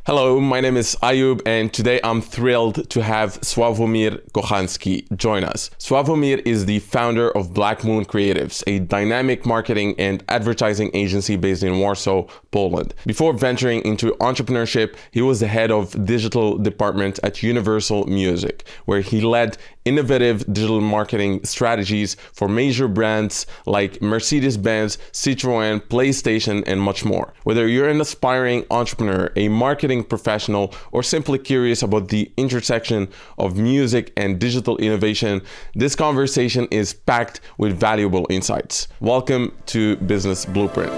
Hello, my name is Ayub, and today I'm thrilled to have Sławomir Kochański join us. Sławomir is the founder of Black Moon Creatives, a dynamic marketing and advertising agency based in Warsaw, Poland. Before venturing into entrepreneurship, he was the head of digital department at Universal Music, where he led innovative digital marketing strategies for major brands like Mercedes-Benz, Citroën, PlayStation, and much more. Whether you're an aspiring entrepreneur, a marketing professional, or simply curious about the intersection of music and digital innovation, this conversation is packed with valuable insights. Welcome to Business Blueprint.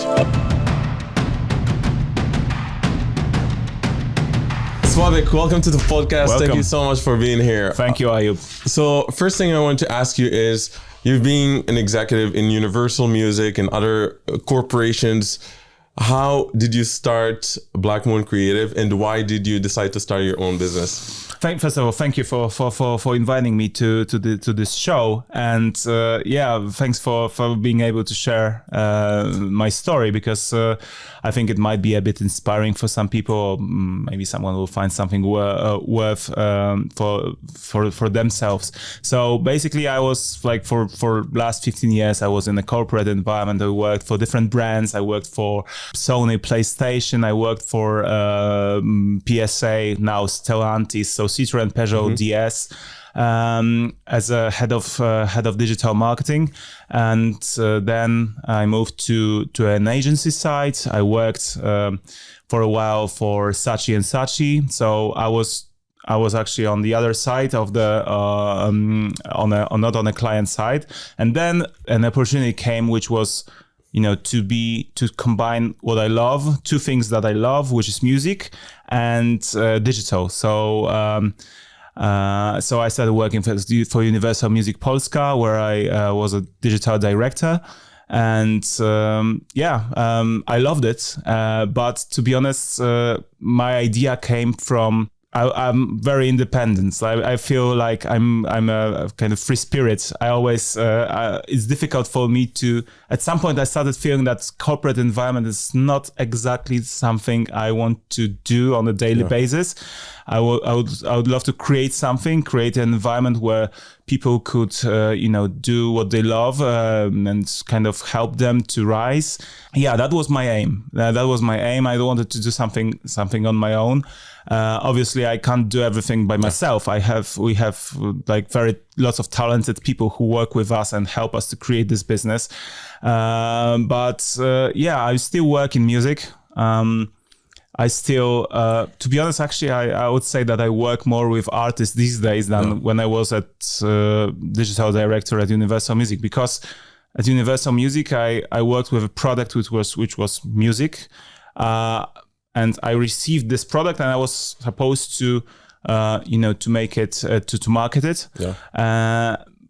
Sławik, welcome to the podcast. Welcome. Thank you so much for being here. Thank you, Ayub. So first thing I want to ask you is, you've been an executive in Universal Music and other corporations. How did you start Black Moon Creative, and why did you decide to start your own business? First of all, thank you for inviting me to this show, and thanks for being able to share my story, because I think it might be a bit inspiring for some people, or maybe someone will find something worth for themselves. So basically, I was like for last 15 years, I was in a corporate environment. I worked for different brands. I worked for Sony, PlayStation. I worked for PSA, now Stellantis, so Citroën, Peugeot, DS, as a head of digital marketing, and then I moved to an agency side. I worked for a while for Saatchi & Saatchi, so I was actually on the other side of the not on the client side, and then an opportunity came, which was, to combine what I love, two things that I love, which is music and digital. So I started working for Universal Music Polska, where I was a digital director. And I loved it. But to be honest, my idea came from, I'm very independent. So I feel like I'm a kind of free spirit. I always, it's difficult for me to, at some point I started feeling that corporate environment is not exactly something I want to do on a daily basis. I would love to create an environment where people could, do what they love and kind of help them to rise. Yeah, that was my aim. I wanted to do something on my own. Obviously, I can't do everything by myself. We have like lots of talented people who work with us and help us to create this business. I still work in music. I still, to be honest, actually, I would say that I work more with artists these days than when I was at digital director at Universal Music, because at Universal Music, I worked with a product which was music. And I received this product, and I was supposed to, to make it, to market it. Yeah.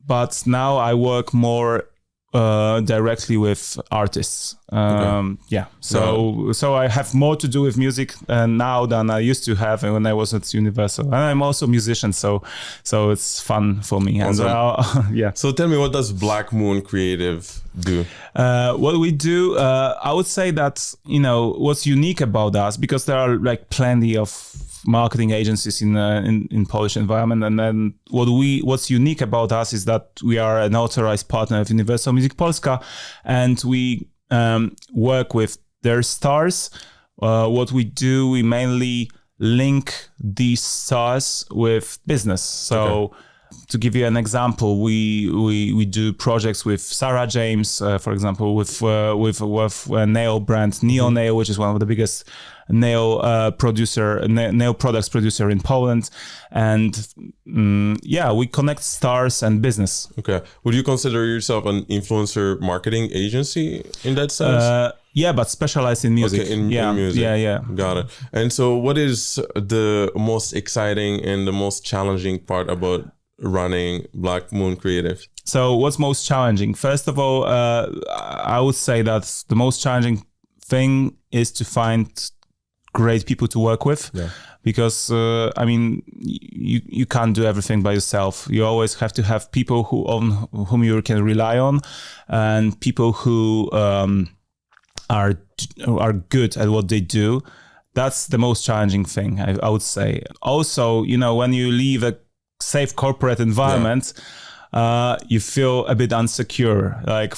But now I work more directly with artists. So I have more to do with music now than I used to have when I was at Universal. And I'm also a musician, so it's fun for me. Awesome. And So tell me, what does Black Moon Creative do? What we do, I would say that, what's unique about us, because there are like plenty of marketing agencies in Polish environment, and then what's unique about us is that we are an authorized partner of Universal Music Polska, and we work with their stars. What we do, we mainly link these stars with business. So to give you an example, we do projects with Sarah James, for example, with a nail brand, Neo Nail, which is one of the biggest nail products producer in Poland, and we connect stars and business. Okay, would you consider yourself an influencer marketing agency in that sense? But specialized in music. Okay, in music. Yeah. Got it. And so, what is the most exciting and the most challenging part about running Black Moon Creative? So what's most challenging? First of all, I would say that the most challenging thing is to find great people to work with, because you can't do everything by yourself. You always have to have people on whom you can rely on, and people who are good at what they do. that's the most challenging thing, I would say. Also, when you leave a safe corporate environment, you feel a bit insecure, like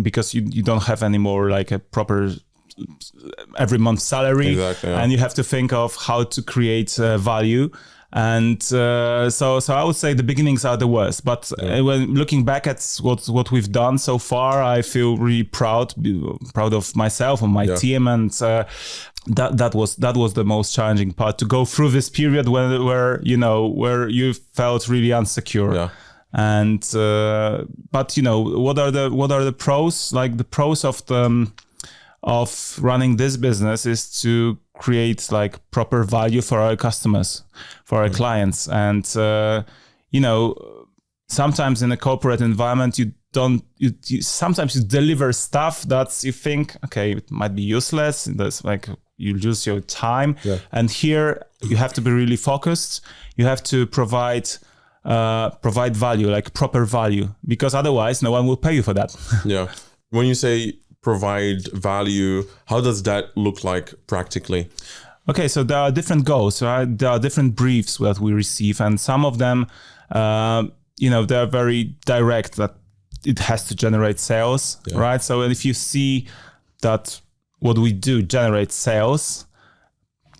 because you don't have anymore like a proper every month salary, exactly, and you have to think of how to create value. And so I would say the beginnings are the worst. But when looking back at what we've done so far, I feel really proud of myself and my team, and that was the most challenging part, to go through this period where you felt really insecure. Yeah. And but what are the pros? Like the pros of running this business is to create like proper value for our customers, for our clients. And sometimes in a corporate environment you sometimes you deliver stuff that you think, okay, it might be useless, that's like you lose your time. And here you have to be really focused. You have to provide value, like proper value, because otherwise no one will pay you for that. Yeah. When you say provide value, how does that look like practically? Okay, so there are different goals, right? There are different briefs that we receive, and some of them, they're very direct, that it has to generate sales, right? So if you see that what we do generates sales,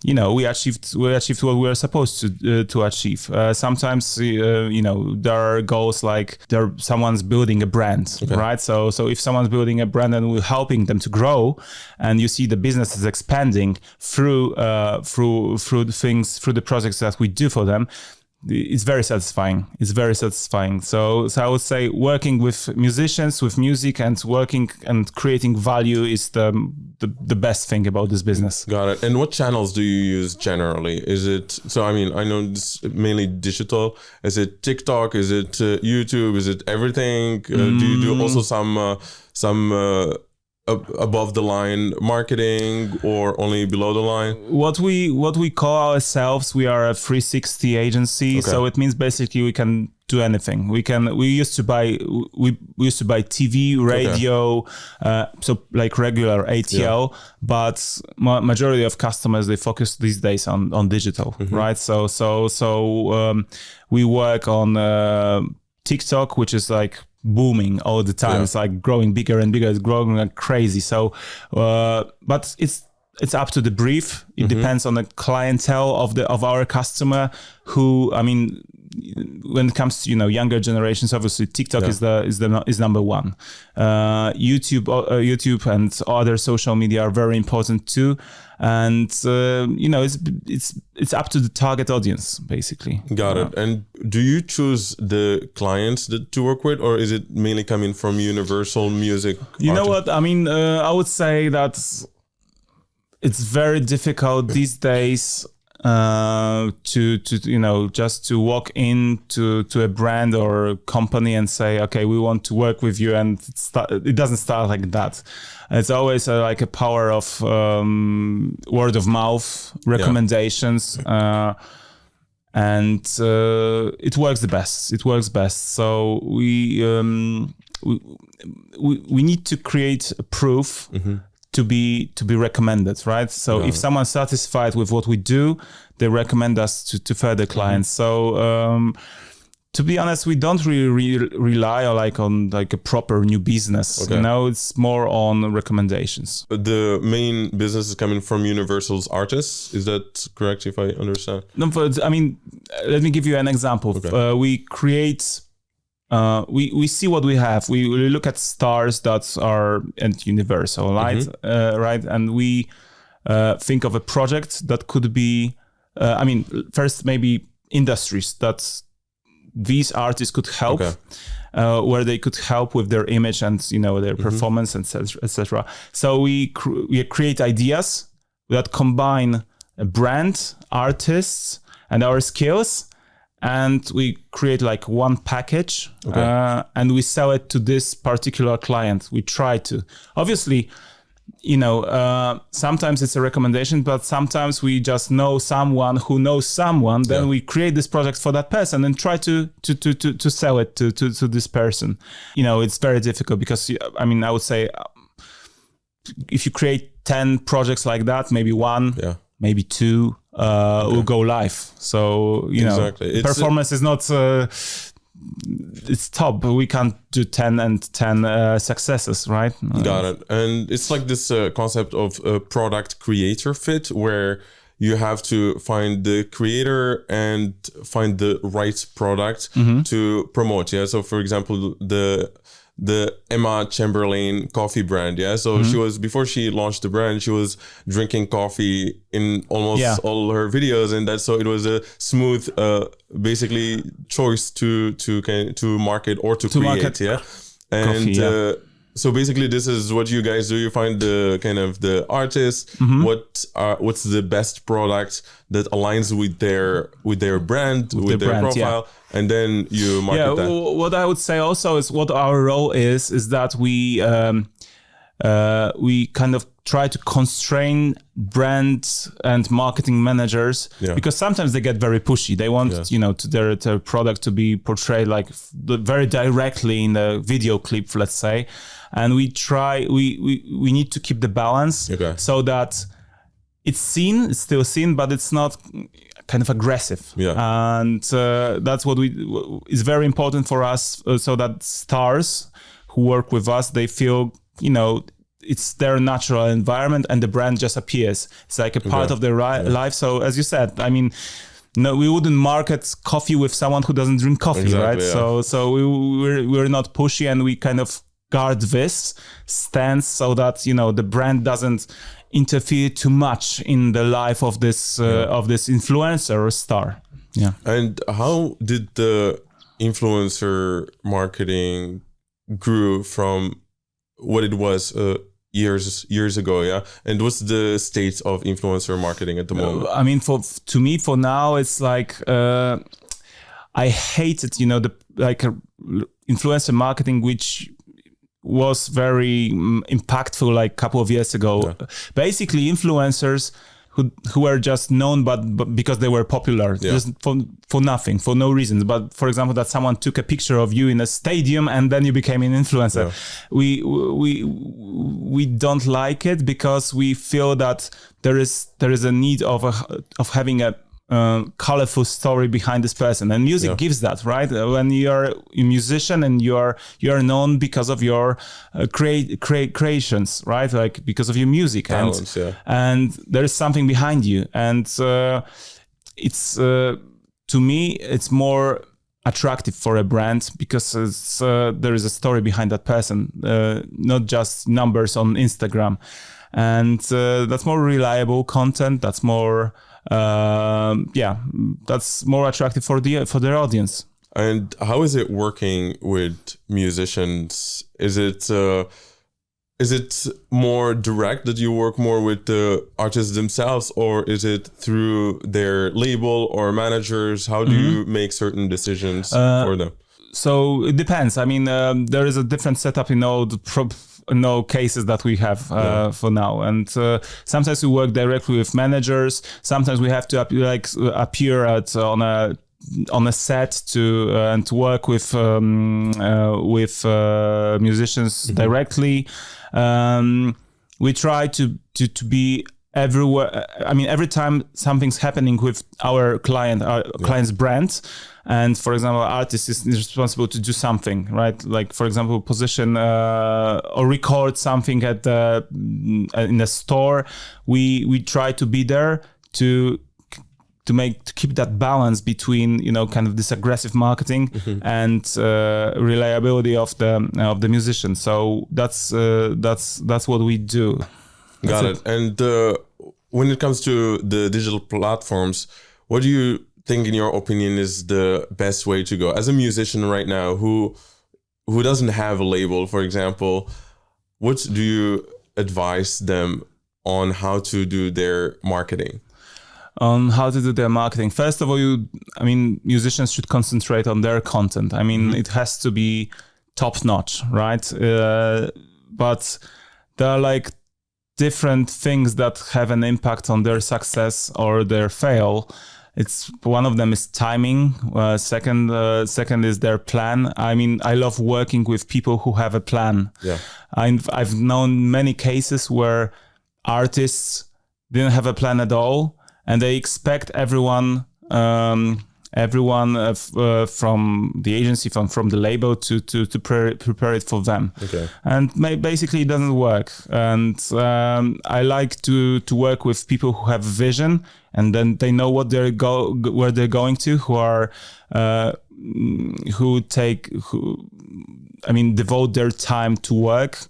we achieved what we are supposed to achieve. Sometimes, there are goals like someone's building a brand, right? So if someone's building a brand and we're helping them to grow, and you see the business is expanding through the projects that we do for them, it's very satisfying. So I would say working with musicians, with music, and working and creating value is the best thing about this business. Got it. And what channels do you use generally? Is it, I know this mainly digital. Is it TikTok? Is it YouTube? Is it everything? Do you do also some above the line marketing, or only below the line? What we call ourselves, we are a 360 agency. So it means basically we can do anything. We used to buy TV, radio, so like regular ATL, but majority of customers, they focus these days on digital, right? So we work on TikTok, which is like booming all the time. It's like growing bigger and bigger. It's growing like crazy. So, but it's up to the brief. It depends on the clientele of our customer. Who, when it comes to younger generations, obviously TikTok is number one. YouTube and other social media are very important too. And it's up to the target audience, basically. Got it. And do you choose the clients to work with, or is it mainly coming from Universal Music? You know what? I would say that it's very difficult these days to just to walk into a brand or a company and say, okay, we want to work with you, and it doesn't start like that. It's always like a power of word of mouth, recommendations, and it works the best. So we need to create a proof to be recommended, right? So if someone's satisfied with what we do, they recommend us to further clients. So to be honest, we don't really rely on a proper new business. It's more on recommendations. The main business is coming from Universal's artists. Is that correct, if I understand? No, but let me give you an example. We create. We see what we have. We look at stars that are at Universal, right? Right, and we think of a project that could be. First maybe industries that these artists could help, where they could help with their image and their performance, and etc. So we create ideas that combine a brand, artists, and our skills. And we create like one package, and we sell it to this particular client. We try to, obviously, sometimes it's a recommendation, but sometimes we just know someone who knows someone. Then we create this project for that person and try to sell it to this person. It's very difficult because I would say create 10 projects like that, maybe one, maybe two will go live. So performance is not it's top, but we can't do 10 and 10 successes, right? Got it. And it's like this concept of product creator fit, where you have to find the creator and find the right product to promote. Yeah. So for example, the Emma Chamberlain coffee brand. Yeah. So she was, before she launched the brand, she was drinking coffee in almost all her videos. And so it was a smooth, basically choice to market or to create. Market and coffee, so basically, this is what you guys do. You find the kind of the artist, what's the best product that aligns with their brand, with their profile, and then you market that. What I would say also is what our role is that we kind of try to constrain brand and marketing managers because sometimes they get very pushy. They want their product to be portrayed like very directly in the video clip, let's say. And we need to keep the balance so that it's still seen, but it's not kind of aggressive. And that's what is very important for us, so that stars who work with us, they feel, it's their natural environment and the brand just appears. It's like a part of their life. So as you said, I mean, no, we wouldn't market coffee with someone who doesn't drink coffee, right? Yeah. So we're not pushy, and we kind of guard this stance so that the brand doesn't interfere too much in the life of this influencer or star. Yeah. And how did the influencer marketing grew from what it was years ago? Yeah. And what's the state of influencer marketing at the moment? I mean, to me, for now, it's like I hated influencer marketing, which was very impactful like a couple of years ago. Basically, influencers who were just known but because they were popular, just for nothing, for no reasons. But for example, that someone took a picture of you in a stadium and then you became an influencer. We don't like it because we feel that there is a need of having a colorful story behind this person, and music gives that, right? When you're a musician and you're known because of your creations, right? Like because of your music, and there is something behind you, and it's to me it's more attractive for a brand because there is a story behind that person, not just numbers on Instagram, and that's more reliable content. That's more. That's more attractive for their audience. And how is it working with musicians? Is it more direct, that you work more with the artists themselves, or is it through their label or managers? How do you make certain decisions for them? So it depends. I mean, there is a different setup in all the cases that we have for now, and sometimes we work directly with managers. Sometimes we have to appear on a set to work with musicians directly. We try to be everywhere. I mean, every time something's happening with our client's brand, and for example, artist is responsible to do something, right? Like for example, position or record something in a store. We try to be there to keep that balance between kind of this aggressive marketing and reliability of the musician. So that's what we do. Got it. And when it comes to the digital platforms, what do you think, in your opinion, is the best way to go as a musician right now who doesn't have a label, for example? What do you advise them on how to do their marketing? On how to do their marketing. First of all, musicians should concentrate on their content. I mean, it has to be top notch, right? But there are like different things that have an impact on their success or their fail. It's one of them is timing. Second is their plan. I mean, I love working with people who have a plan. Yeah. I've known many cases where artists didn't have a plan at all, and they expect everyone from the agency, from the label to prepare it for them. Okay. And basically it doesn't work. And I like to work with people who have vision, and then they know what where they're going to, who devote their time to work.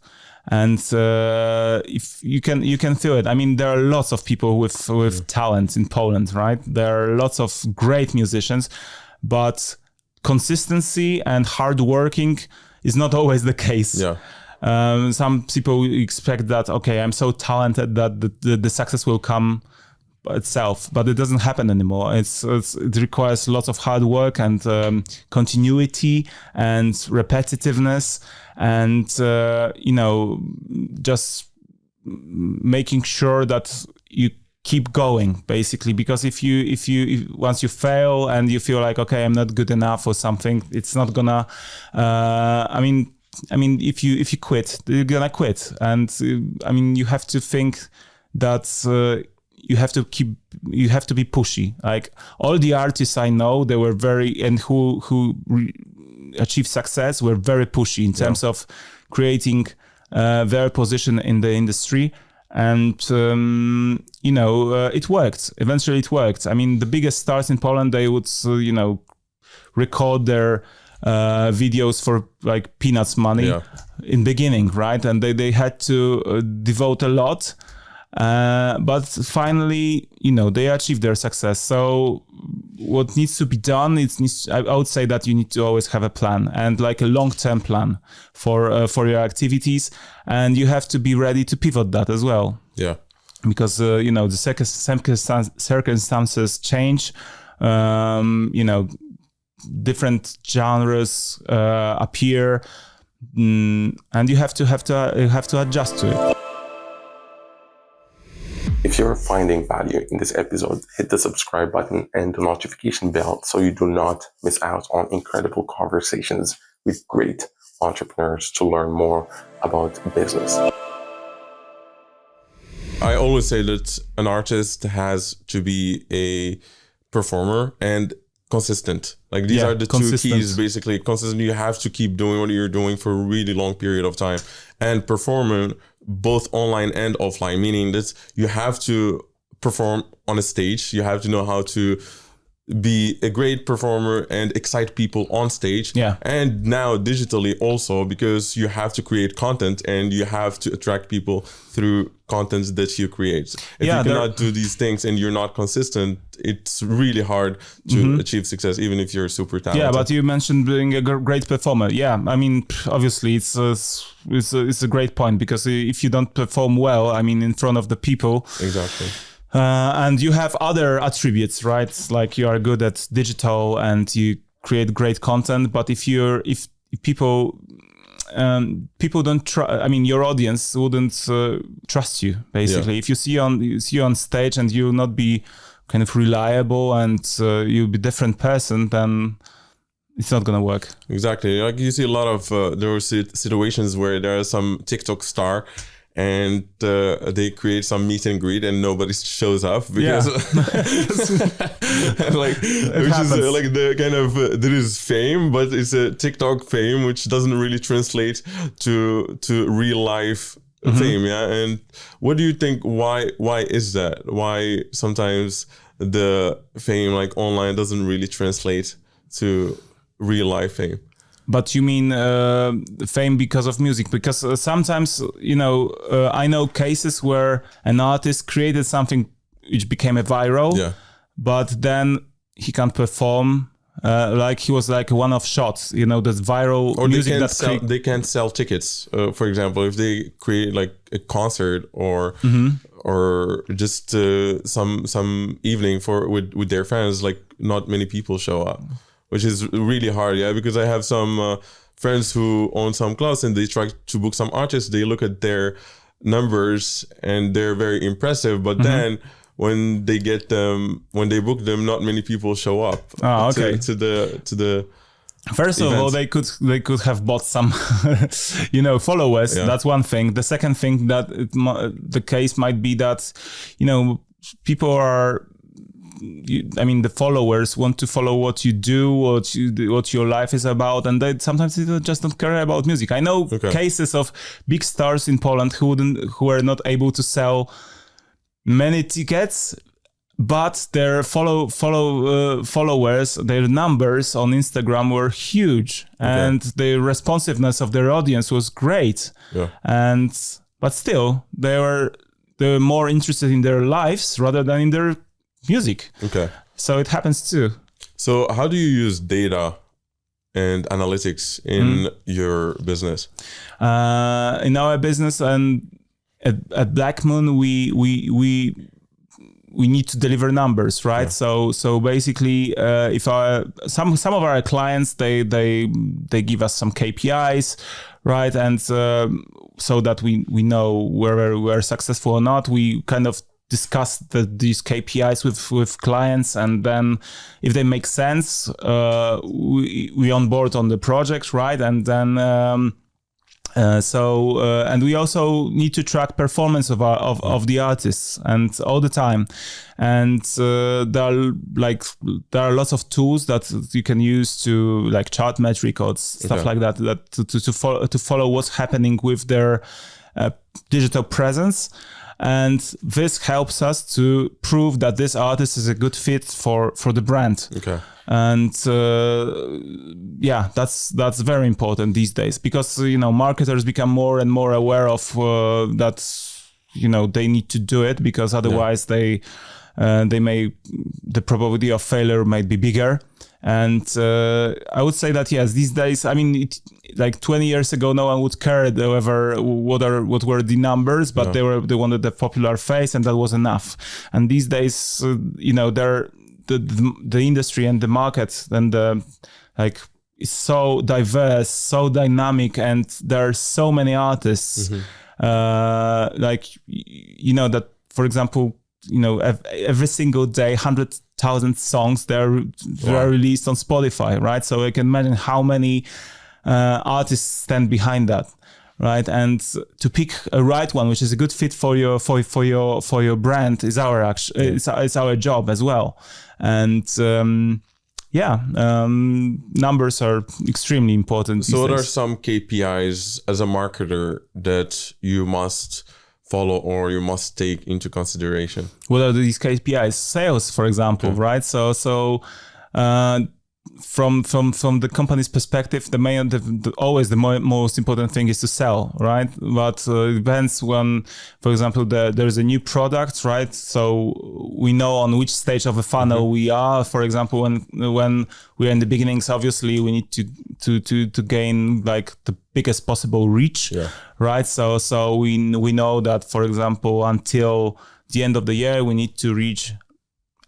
And if you can feel it. I mean, there are lots of people with talent in Poland, right? There are lots of great musicians, but consistency and hard working is not always the case. Yeah. Some people expect that, okay, I'm so talented that the success will come by itself, but it doesn't happen anymore. It requires lots of hard work and continuity and repetitiveness. And just making sure that you keep going, basically, because if once you fail and you feel like, okay, I'm not good enough or something, it's not gonna. If you quit, you're gonna quit, and you have to think that. You have to be pushy. Like all the artists I know, they were who achieved success were very pushy in terms of creating their position in the industry. And, it worked. Eventually it worked. I mean, the biggest stars in Poland, they would, record their videos for like peanuts money in beginning, right? And they had to devote a lot. But finally, they achieved their success. So what needs to be done, I would say that you need to always have a plan, and like a long-term plan for your activities. And you have to be ready to pivot that as well. Yeah. Because, the circumstances change, different genres appear, and you have to adjust to it. If you're finding value in this episode, hit the subscribe button and the notification bell so you do not miss out on incredible conversations with great entrepreneurs to learn more about business. I always say that an artist has to be a performer and consistent. Like these are the two keys, basically. Consistent, you have to keep doing what you're doing for a really long period of time. And performing both online and offline, meaning that you have to perform on a stage. You have to know how to be a great performer and excite people on stage. Yeah. And now digitally also, because you have to create content and you have to attract people through content that you create. If you cannot do these things and you're not consistent, it's really hard to achieve success, even if you're super talented. Yeah, but you mentioned being a great performer. Yeah, I mean, obviously it's a great point, because if you don't perform well, I mean, in front of the people. Exactly. And you have other attributes, right? Like you are good at digital and you create great content. But if people don't trust, I mean, your audience wouldn't trust you, basically. Yeah. If you see on stage and you'll not be kind of reliable and you'll be a different person, then it's not gonna work. Exactly. Like you see a lot of there are situations where there is some TikTok star and they create some meet and greet and nobody shows up because and like which is like the kind of there is fame, but it's a TikTok fame which doesn't really translate to real life fame. Yeah. And what do you think, why is that? Why sometimes the fame like online doesn't really translate to real life fame? But you mean fame because of music? Because sometimes, I know cases where an artist created something which became a viral, but then he can't perform. Like he was like a one-off shot, this viral or music they can't sell tickets. For example, if they create like a concert or just some evening with their fans, like not many people show up. Which is really hard, because I have some friends who own some clubs and they try to book some artists. They look at their numbers and they're very impressive, but then when they get them, when they book them, not many people show up okay. to the First of all, they could have bought some, followers. Yeah. That's one thing. The second thing that the case might be that, people are. The followers want to follow what you do, what your life is about, and they sometimes just don't care about music. I know cases of big stars in Poland who were not able to sell many tickets, but their followers, their numbers on Instagram were huge, and the responsiveness of their audience was great. Yeah. But still, they were more interested in their lives rather than in their music. Okay. So it happens too. So how do you use data and analytics in your business? In our business and at Black Moon, we need to deliver numbers, right? Yeah. So basically, if some of our clients they give us some KPIs, right, and so that we know whether we're successful or not, we kind of discuss these KPIs with clients, and then if they make sense, we onboard on the project, right? And then and we also need to track performance of the artists, and all the time. And there are lots of tools that you can use to like chart metric or stuff like that to follow what's happening with their digital presence. And this helps us to prove that this artist is a good fit for the brand. Okay. And that's very important these days, because marketers become more and more aware of that. They need to do it, because otherwise the probability of failure might be bigger. And I would say that yes, these days, like 20 years ago, no one would care what were the numbers, but they wanted the popular face, and that was enough. And these days, the industry and the market and is so diverse, so dynamic, and there are so many artists. That, for example, every single day, 100,000 songs they are released on Spotify, right? So I can imagine how many artists stand behind that, right? And to pick a right one, which is a good fit for your brand, is it's our job as well. And numbers are extremely important. So what are some KPIs as a marketer that you must follow or you must take into consideration? What are these KPIs? Sales, for example, right? So from the company's perspective, always the most important thing is to sell, right? But it depends when, for example, there's a new product, right? So we know on which stage of a funnel we are. For example, when we're in the beginnings, obviously we need to gain like the biggest possible reach, right? So we know that, for example, until the end of the year, we need to reach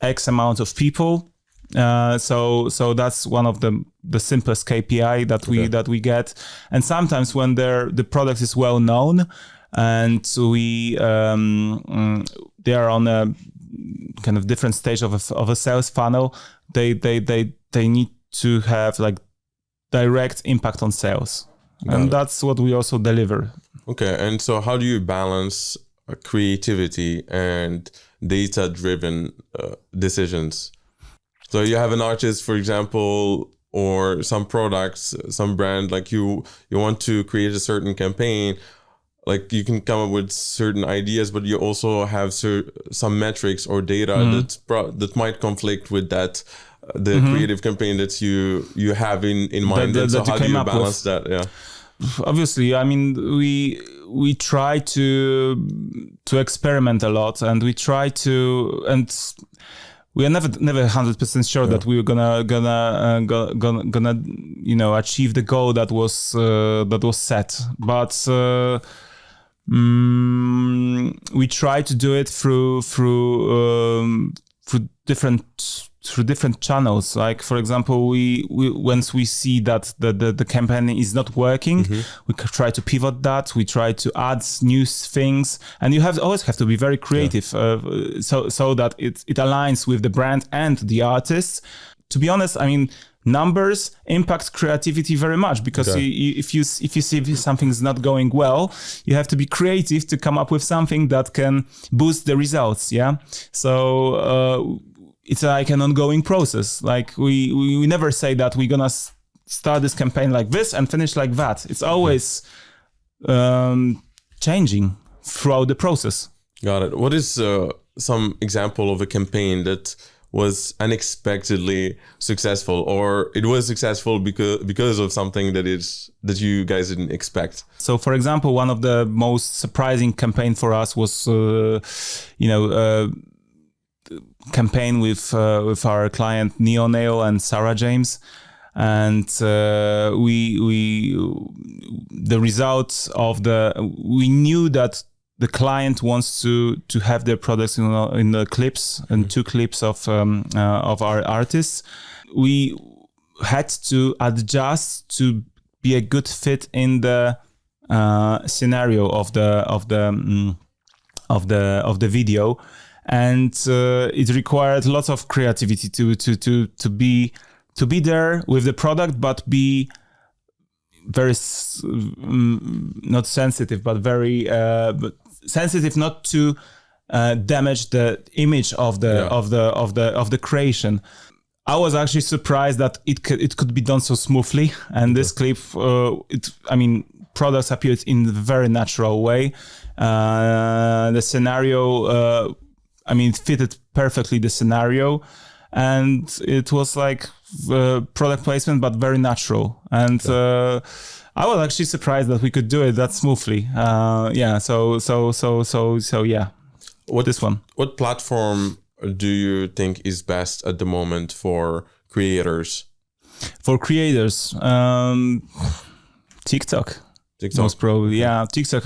X amount of people. So that's one of the simplest KPI that we get. And sometimes when the product is well known and they are on a kind of different stage of a sales funnel, they need to have like direct impact on sales. And that's what we also deliver. Okay. And so how do you balance creativity and data-driven decisions? So you have an artist, for example, or some products, some brand, like you want to create a certain campaign, like you can come up with certain ideas, but you also have some metrics or data that might conflict with that, the creative campaign that you have in mind. So how do you balance that? Yeah. Obviously, we try to experiment a lot, and we try to, and we are never 100% sure that we were gonna achieve the goal that was set, but we try to do it through different through different channels. Like, for example, we once we see that the campaign is not working, we try to pivot that. We try to add new things, and you always have to be very creative, so that it aligns with the brand and the artists. To be honest, I mean, numbers impact creativity very much, because if you see something's not going well, you have to be creative to come up with something that can boost the results. Yeah, so it's like an ongoing process. Like we never say that we're gonna start this campaign like this and finish like that. It's always changing throughout the process. Got it. What is some example of a campaign that was unexpectedly successful, or it was successful because of something that you guys didn't expect? So, for example, one of the most surprising campaign for us was, campaign with our client Neo Nail and Sarah James, and the results of we knew that the client wants to have their products in the clips, and 2 clips of our artists. We had to adjust to be a good fit in the scenario of the video, and it required lots of creativity to be there with the product, but be very not sensitive, but very sensitive not to damage the image of the creation. I was actually surprised that it could be done so smoothly, and this clip, products appeared in a very natural way. The scenario, it fitted perfectly the scenario, and it was like product placement, but very natural. And I was actually surprised that we could do it that smoothly. So yeah. What platform do you think is best at the moment for creators? For creators, TikTok. Most probably, yeah. TikTok.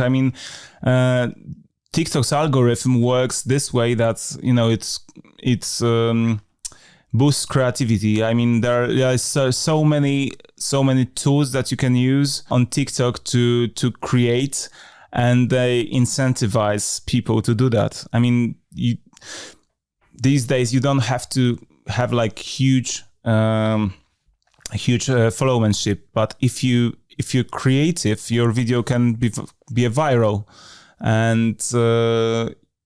TikTok's algorithm works this way that it's boosts creativity. There are so many tools that you can use on TikTok to create, and they incentivize people to do that. These days you don't have to have like huge followership, but if you're creative, your video can be a viral, and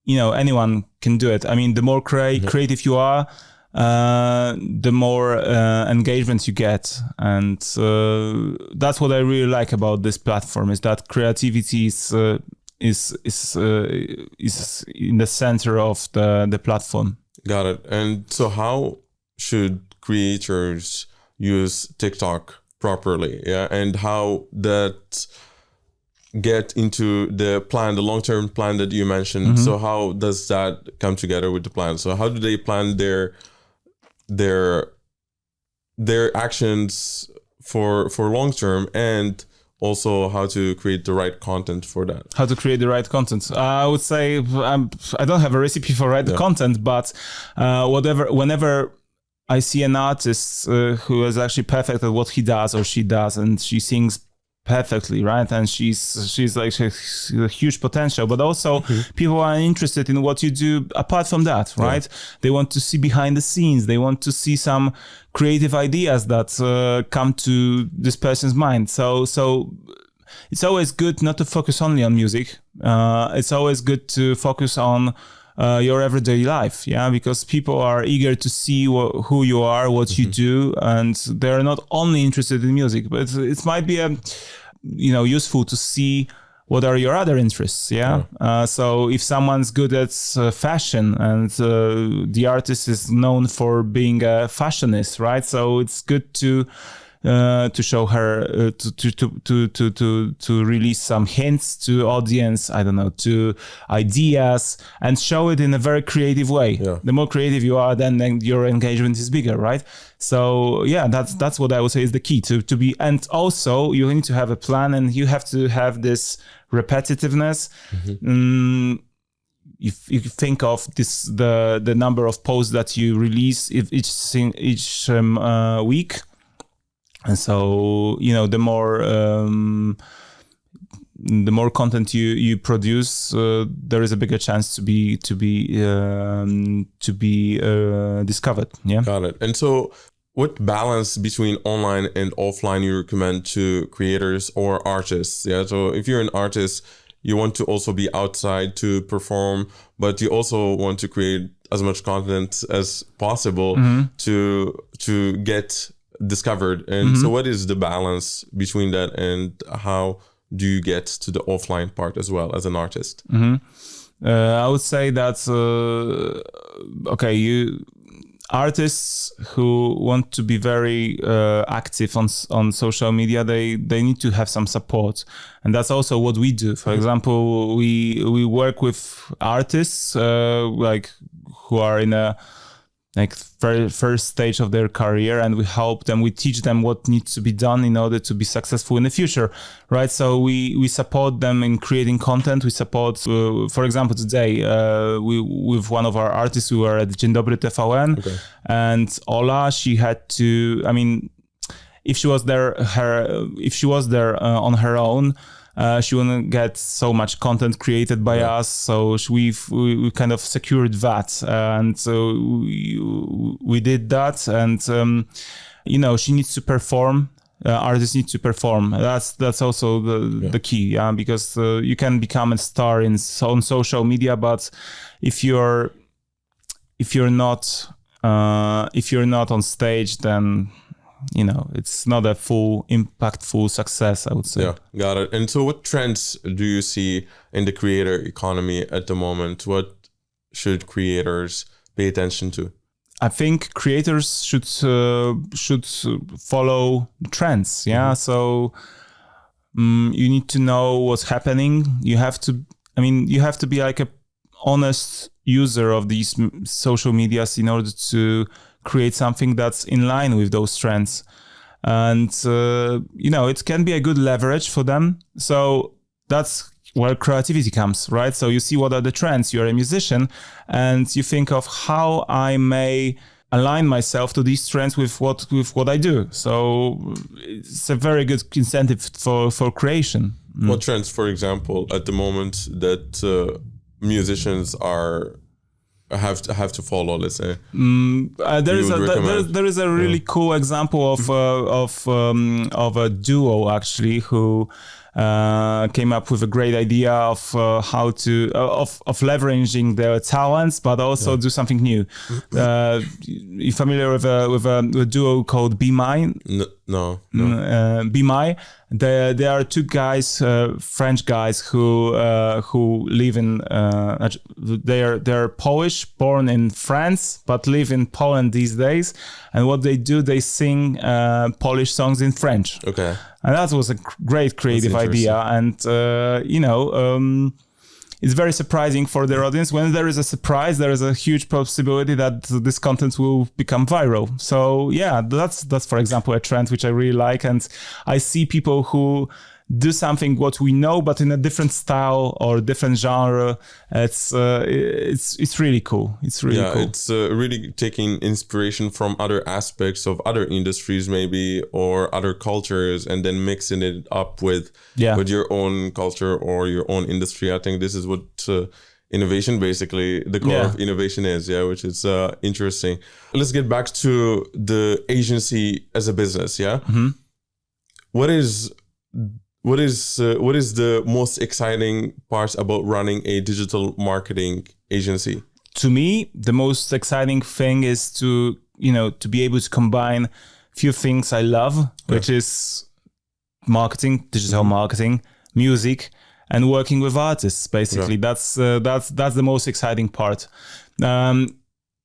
anyone can do it. The more creative you are, the more engagement you get, and that's what I really like about this platform, is that creativity is in the center of the platform. Got it. And so how should creators use TikTok properly? Yeah, and how that get into the long-term plan that you mentioned? So how does that come together with the plan? So how do they plan their actions for long-term, and also how to create the right content for that? How to create the right content? I would say I don't have a recipe for right content, but whenever I see an artist who is actually perfect at what he does or she does, and she sings perfectly, right? And she's a huge potential, but also people are interested in what you do apart from that, right? They want to see behind the scenes. They want to see some creative ideas that come to this person's mind. So it's always good not to focus only on music. It's always good to focus on your everyday life, because people are eager to see who you are, what you do, and they're not only interested in music, but it might be useful to see what are your other interests. So if someone's good at fashion, and the artist is known for being a fashionist, right? So it's good to show her to release some hints to audience, to ideas, and show it in a very creative way. The more creative you are, then your engagement is bigger, right? So that's what I would say is the key to be. And also you need to have a plan, and you have to have this repetitiveness. if you think of this, the number of posts that you release each week, and so the more content you produce, there is a bigger chance to be discovered. Yeah. Got it. And so, what balance between online and offline you recommend to creators or artists? Yeah. So if you're an artist, you want to also be outside to perform, but you also want to create as much content as possible to get discovered. And so what is the balance between that, and how do you get to the offline part as well as an artist? I would say that artists who want to be very active on social media, they need to have some support, and that's also what we do. For example, we work with artists who are in a first stage of their career, and we help them, we teach them what needs to be done in order to be successful in the future, right? So we support them in creating content. We support, for example, today with one of our artists, we were at Dzień Dobry TVN, and Ola, she had to, if she was there on her own, she wouldn't get so much content created by us, so we kind of secured that, and so we did that, and she needs to perform. Artists need to perform. That's also the key, because you can become a star on social media, but if you're not on stage, then it's not a full impactful success, I would say. Yeah, got it. And so what trends do you see in the creator economy at the moment? What should creators pay attention to? I think creators should follow trends. Yeah. So you need to know what's happening. You have to be like a honest user of these social medias in order to create something that's in line with those trends. And, it can be a good leverage for them. So that's where creativity comes, right? So you see what are the trends, you're a musician, and you think of how I may align myself to these trends with what I do. So it's a very good incentive for creation. What trends, for example, at the moment that musicians have to follow, let's say? There is a really cool example of a duo actually who came up with a great idea of how to leveraging their talents, but also do something new. You familiar with a duo called Be Mine? No. Be Mine. They are two guys, French guys who live in. They're Polish, born in France, but live in Poland these days. And what they do, they sing Polish songs in French. Okay. And that was a great creative idea, and it's very surprising for their audience. When there is a surprise, there is a huge possibility that this content will become viral. So yeah, that's for example a trend which I really like, and I see people who do something what we know, but in a different style or different genre. It's really cool. It's really cool. It's really taking inspiration from other aspects of other industries, maybe, or other cultures, and then mixing it up with your own culture or your own industry. I think this is what innovation, basically, the core of innovation is. Yeah, which is interesting. Let's get back to the agency as a business. Yeah, What is the most exciting part about running a digital marketing agency? To me, the most exciting thing is to be able to combine few things I love, which is marketing, digital marketing, music, and working with artists. Basically, that's the most exciting part.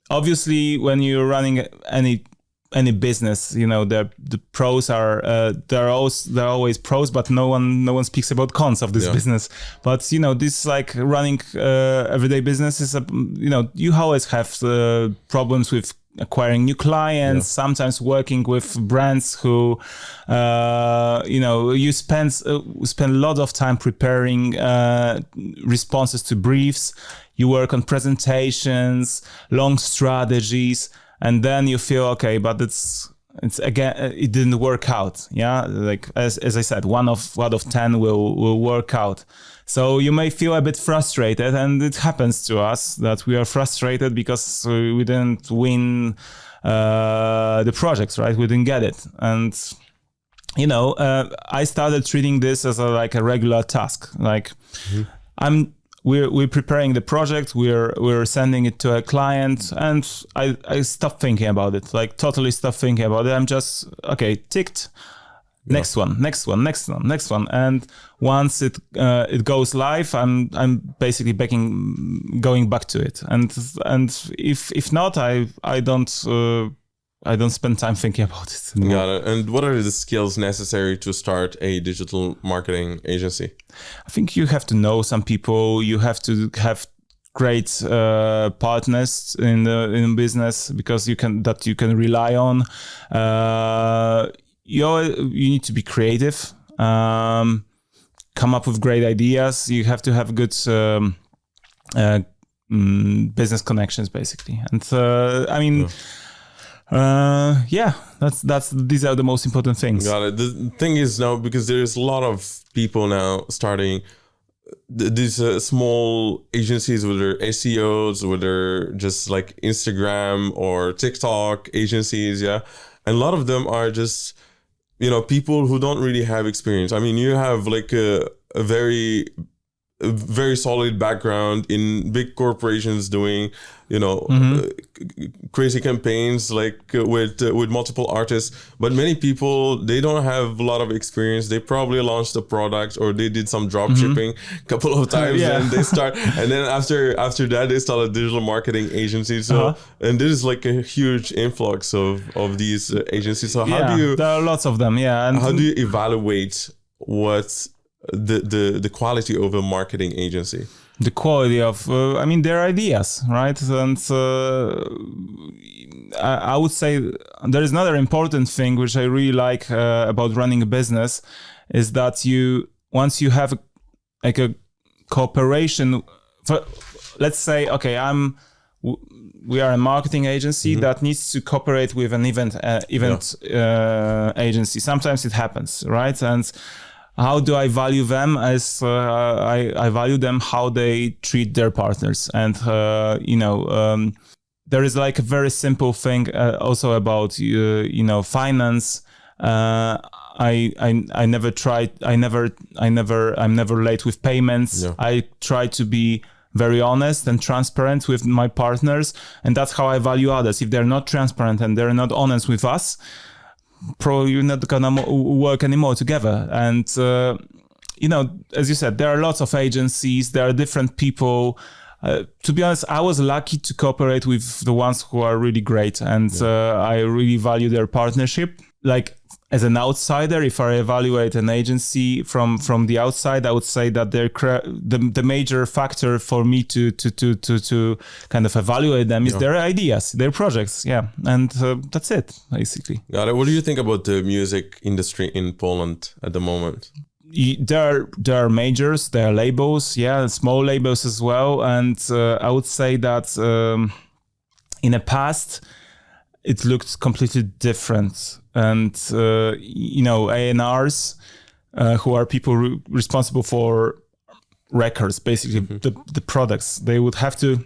Obviously, when you're running any business, the pros are there are always pros, but no one speaks about cons of this business. But this like running everyday business is you always have problems with acquiring new clients, sometimes working with brands who you spend a lot of time preparing responses to briefs. you work on presentations, long strategies, and then you feel, okay, but it's again, it didn't work out. Yeah, like as I said, one of 10 will work out. So you may feel a bit frustrated, and it happens to us that we are frustrated because we didn't win the projects, right? We didn't get it. And I started treating this as a regular task. Like we're preparing the project, we're sending it to a client, and I stopped thinking about it, like totally stopped thinking about it. I'm just, okay, ticked. Next one. And once it goes live, I'm basically going back to it. And if not, I don't spend time thinking about it anymore. Got it. And what are the skills necessary to start a digital marketing agency? I think you have to know some people. You have to have great partners in business because you can rely on. You need to be creative, come up with great ideas. You have to have good business connections, basically. And these are the most important things. Got it. The thing is now, because there's a lot of people now starting these small agencies, whether SEOs, whether just like Instagram or TikTok agencies, yeah. And a lot of them are just, people who don't really have experience. I mean, you have like a very solid background in big corporations doing, crazy campaigns like with multiple artists. But many people, they don't have a lot of experience. They probably launched a product or they did some drop shipping a couple of times, and they start. And then after that, they start a digital marketing agency. So and this is like a huge influx of these agencies. So how do you? There are lots of them. Yeah. And how do you evaluate what's the quality of a marketing agency? The quality of, their ideas, right? And I would say there is another important thing which I really like about running a business is that once you have a cooperation, let's say, okay, we are a marketing agency that needs to cooperate with an event agency. Sometimes it happens, right? And how do I value them? As I value them how they treat their partners, and there is like a very simple thing also about finance. I'm never late with payments. Yeah. I try to be very honest and transparent with my partners, and that's how I value others. If they're not transparent and they're not honest with us, probably you're not gonna work anymore together. And as you said, there are lots of agencies, there are different people. To be honest, I was lucky to cooperate with the ones who are really great, and I really value their partnership. Like, as an outsider, if I evaluate an agency from the outside, I would say that the major factor for me to kind of evaluate them is their ideas, their projects, and that's it, basically. Got it. What do you think about the music industry in Poland at the moment? There are majors, there are labels, small labels as well, and I would say that in the past it looked completely different. And, A&Rs, who are people responsible for records, basically the products, they would have to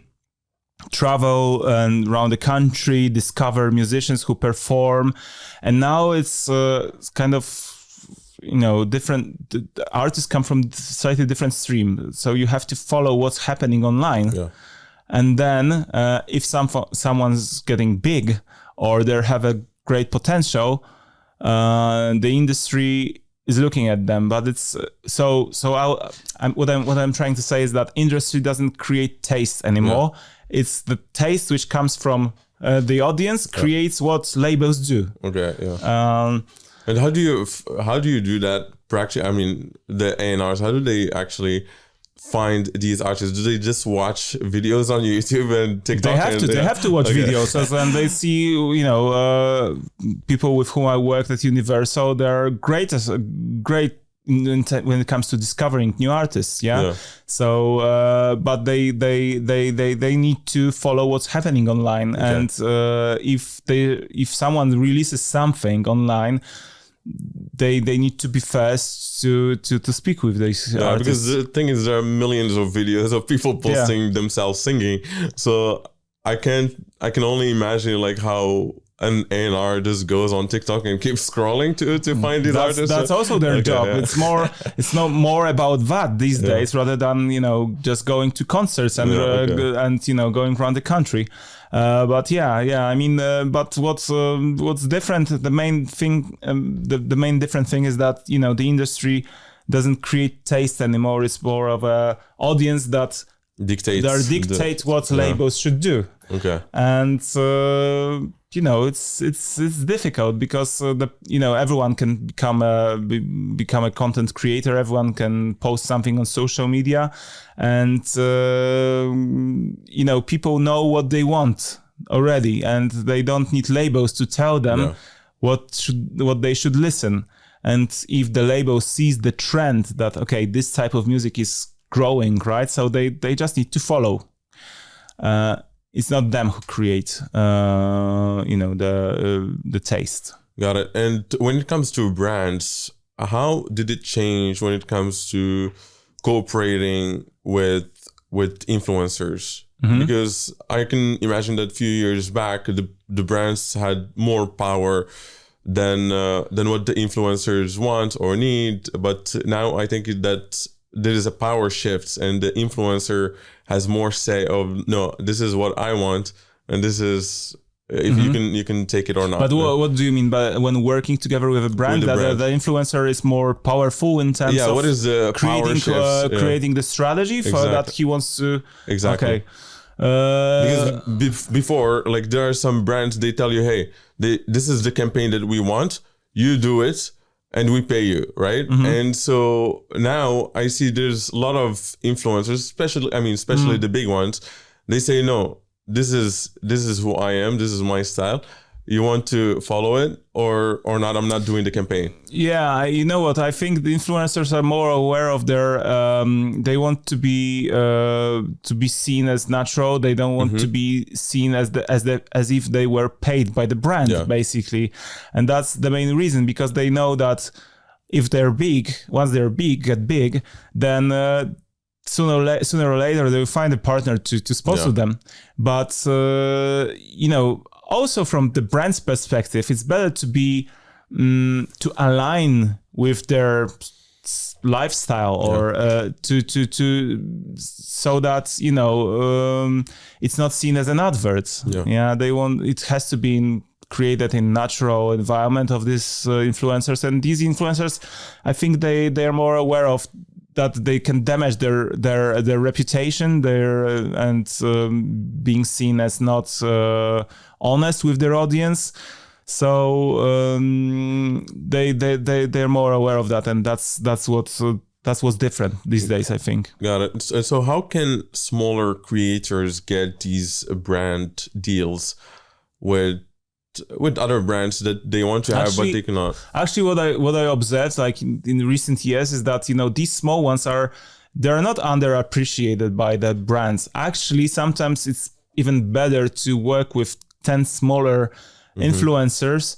travel and around the country, discover musicians who perform. And now it's kind of, different. The artists come from slightly different stream. So you have to follow what's happening online. Yeah. And then if someone's getting big or they have a great potential, the industry is looking at them. But it's what I'm trying to say is that industry doesn't create taste anymore. Yeah. It's the taste which comes from the audience creates what labels do. Okay, yeah. And how do you do that practically? I mean, the A&Rs, how do they actually find these artists? Do they just watch videos on YouTube and TikTok? They have to watch videos, and they see, people with whom I worked at Universal. They're great when it comes to discovering new artists. Yeah. So, but they need to follow what's happening online, and if someone releases something online, they need to be first to speak with these artists. Because the thing is, there are millions of videos of people posting themselves singing. So I can only imagine like how an A&R just goes on TikTok and keeps scrolling to find these artists. That's also their job. Yeah. It's not more about that these days, rather than just going to concerts and going around the country. But I mean, but what's different? The main thing, the main different thing is that the industry doesn't create taste anymore. It's more of a audience that dictate what labels should do. Okay. And it's difficult because everyone can become a content creator. Everyone can post something on social media, and people know what they want already, and they don't need labels to tell them what they should listen. And if the label sees the trend that this type of music is growing, right? So they just need to follow. It's not them who create, the taste. Got it. And when it comes to brands, how did it change when it comes to cooperating with influencers? Mm-hmm. Because I can imagine that a few years back, the brands had more power than what the influencers want or need. But now I think that there is a power shift, and the influencer has more say of, no, this is what I want, and this is if you can take it or not. But what do you mean by when working together with a brand? The influencer is more powerful in terms of what is the creating the strategy for that he wants to Okay. Because before, like, there are some brands, they tell you, hey, this is the campaign that we want, you do it, and we pay you, right? Mm-hmm. And so now I see there's a lot of influencers, especially the big ones. They say, no, this is who I am. This is my style. You want to follow it or not? I'm not doing the campaign. Yeah, you know what? I think the influencers are more aware of their. They want to be seen as natural. They don't want to be seen as if they were paid by the brand, basically, and that's the main reason, because they know that if they're big, once they're big, get big, then sooner or later they will find a partner to sponsor them. But also from the brand's perspective, it's better to be to align with their lifestyle, or to so that it's not seen as an advert. They want it has to be created in natural environment of these influencers, and these influencers, I think they are more aware of that they can damage their reputation, being seen as not honest with their audience. So they're more aware of that, and that's what's different these days, I think. Got it. So how can smaller creators get these brand deals with other brands that they want to have, but they cannot? Actually, what I observed, like in recent years, is that these small ones they're not underappreciated by the brands. Actually, sometimes it's even better to work with 10 smaller influencers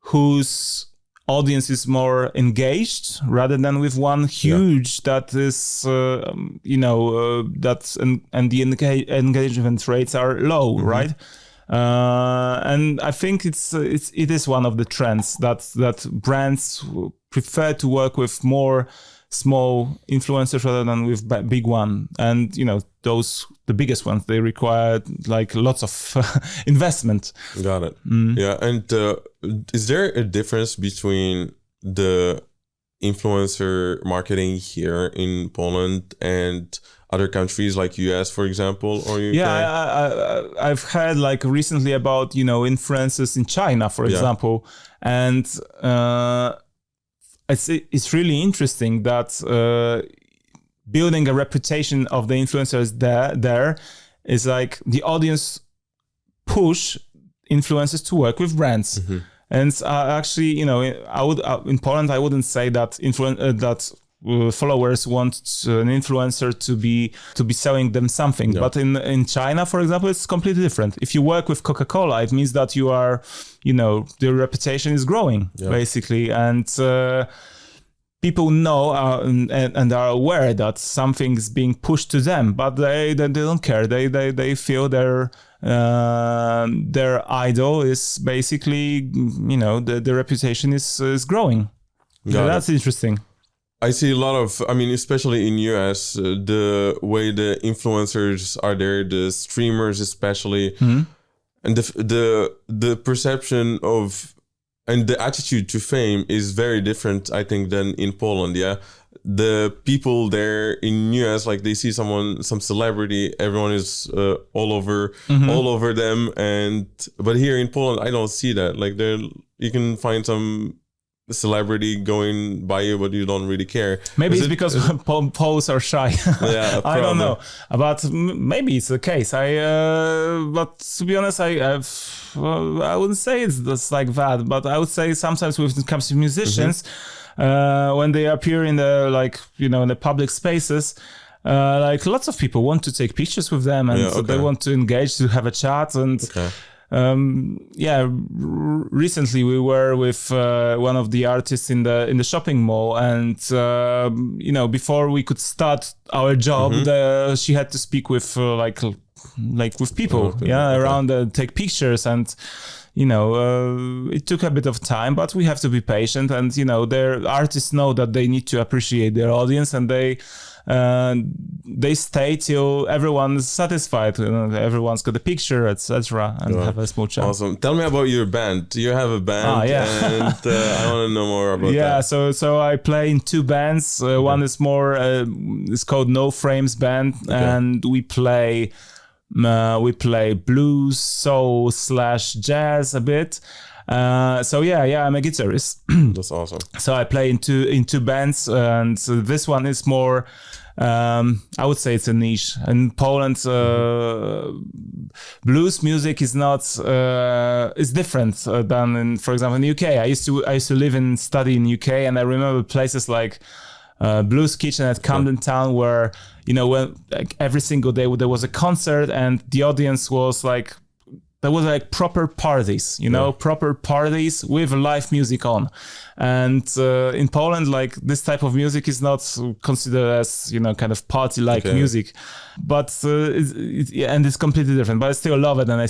whose audience is more engaged, rather than with one huge that is that's and the engagement rates are low, right? And I think it is one of the trends that brands prefer to work with more small influencers rather than with big one. And the biggest ones, they require like lots of investment. Got it. Yeah. And is there a difference between the influencer marketing here in Poland and other countries like US, for example, or UK? Yeah, I've heard like recently about influencers in China, for example, and it's really interesting that building a reputation of the influencers there is like the audience push influencers to work with brands. And actually, I would in Poland, I wouldn't say that followers want an influencer to be selling them something. But in China, for example, it's completely different. If you work with Coca-Cola, it means that you are, the reputation is growing basically, and people know and are aware that something is being pushed to them, but they don't care. They feel their idol is basically, the reputation is growing. That's interesting. I see a lot of, especially in US, the way the influencers are there, the streamers especially, and the perception of and the attitude to fame is very different, I think, than in Poland. Yeah, the people there in US, like they see some celebrity, everyone is all over them, but here in Poland, I don't see that. Like you can find some celebrity going by you, but you don't really care. Maybe it's because Poles are shy. Yeah, I don't know, but maybe it's the case. But to be honest, I wouldn't say it's just like that. But I would say sometimes when it comes to musicians, when they appear in in the public spaces, like lots of people want to take pictures with them, and they want to engage, to have a chat, and. Recently we were with one of the artists in the shopping mall, and before we could start our job, she had to speak with with people, around, take pictures, and it took a bit of time, but we have to be patient, and their artists know that they need to appreciate their audience, and they stay till everyone's satisfied. Everyone's got a picture, etc., and have a small chat. Awesome. Tell me about your band. Do you have a band? And I want to know more about that. Yeah, so I play in two bands. One is more, it's called No Frames Band, and we play blues, soul / jazz a bit. I'm a guitarist. That's awesome. So I play in two bands, and this one is more, I would say it's a niche. In Poland, blues music is not is different than in, for example, in the UK. I used to live and study in UK, and I remember places like Blues Kitchen at Camden Town, where when every single day there was a concert, and the audience was like. There was like proper parties, proper parties with live music on. And in Poland, like this type of music is not considered as, kind of party-like music. But it's completely different. But I still love it, and I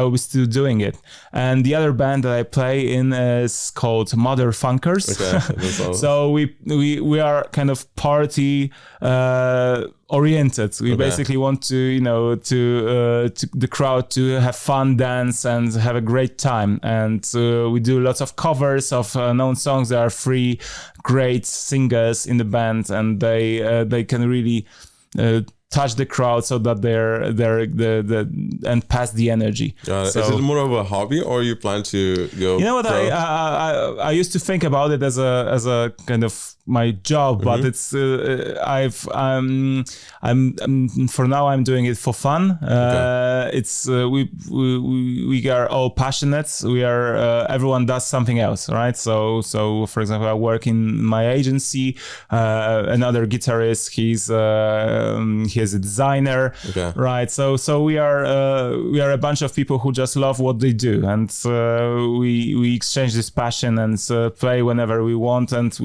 will be still doing it. And the other band that I play in is called Mother Funkers. Okay, that's awesome. So we are kind of party oriented. We basically want to the crowd to have fun, dance, and have a great time. And we do lots of covers of known songs. There are 3 great singers in the band, and they can really touch the crowd so that they're and pass the energy. So, is it more of a hobby, or you plan to go? You know what? I used to think about it as a kind of my job, but it's I'm for now I'm doing it for fun. It's we are all passionate. We are everyone does something else, right? So for example, I work in my agency. Another guitarist, he is a designer, right? So we are a bunch of people who just love what they do, and we exchange this passion and play whenever we want, and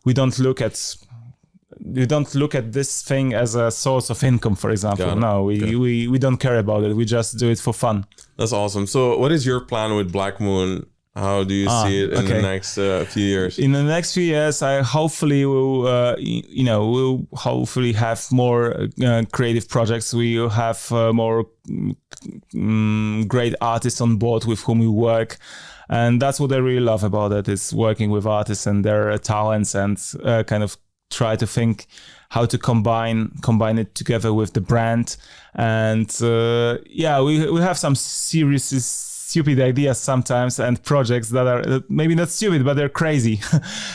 we don't look at this thing as a source of income, for example. No, we don't care about it. We just do it for fun. That's awesome. So what is your plan with Black Moon? How do you see it in the next few years? In the next few years, I hopefully we'll hopefully have more creative projects. We will have more great artists on board with whom we work. And that's what I really love about it, is working with artists and their talents, and kind of try to think how to combine it together with the brand. And we have some stupid ideas sometimes, and projects that are maybe not stupid, but they're crazy.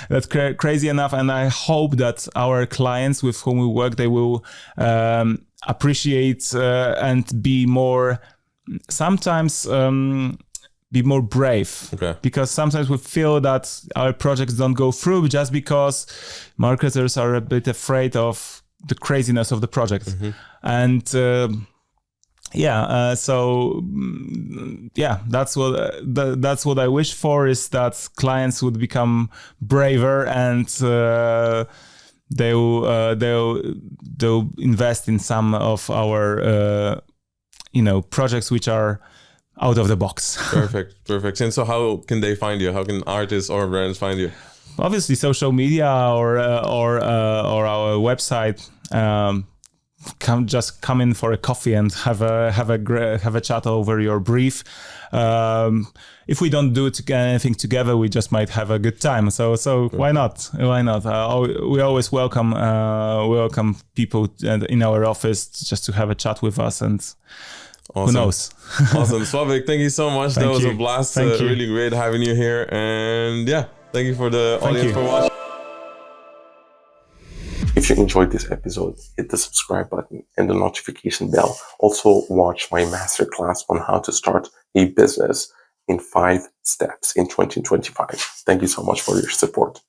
That's crazy enough. And I hope that our clients with whom we work, they will appreciate and be more sometimes be more brave. Okay. Because sometimes we feel that our projects don't go through just because marketers are a bit afraid of the craziness of the project. And that's what I wish for, is that clients would become braver and they'll invest in some of our projects which are out of the box. Perfect. And so how can they find you? How can artists or brands find you? Obviously social media or our website. Come in for a coffee and have a chat over your brief. If we don't do anything together, we just might have a good time. So why not? We always welcome people in our office just to have a chat with us, and awesome. Who knows? Awesome. Sławik, thank you so much. That was a blast. Really great having you here. And yeah, thank you for the audience for watching. If you enjoyed this episode, hit the subscribe button and the notification bell. Also, watch my masterclass on how to start a business in 5 steps in 2025. Thank you so much for your support.